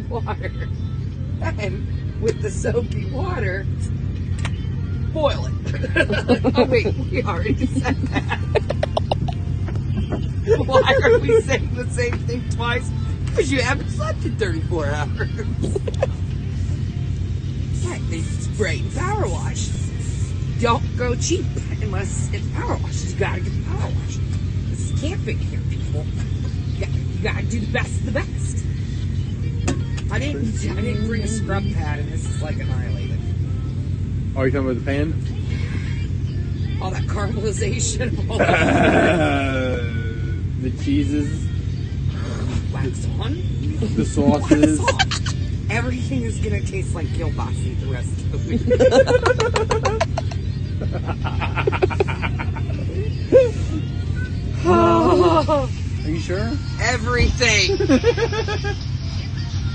water. And with the soapy water, boil it. Oh wait, we already said that. Why are we saying the same thing twice? Because you haven't slept in 34 hours. Right, they spray and power wash. Don't go cheap unless it's power wash. You gotta get the power wash. This is camping here, people. You gotta do the best of the best. I didn't bring a scrub pad, and this is like annihilated. Oh, you talking about the pan? All that caramelization. All The cheeses. wax on. The sauces. Wax off. Everything is gonna taste like kielbasa the rest of the week. Are you sure? Everything.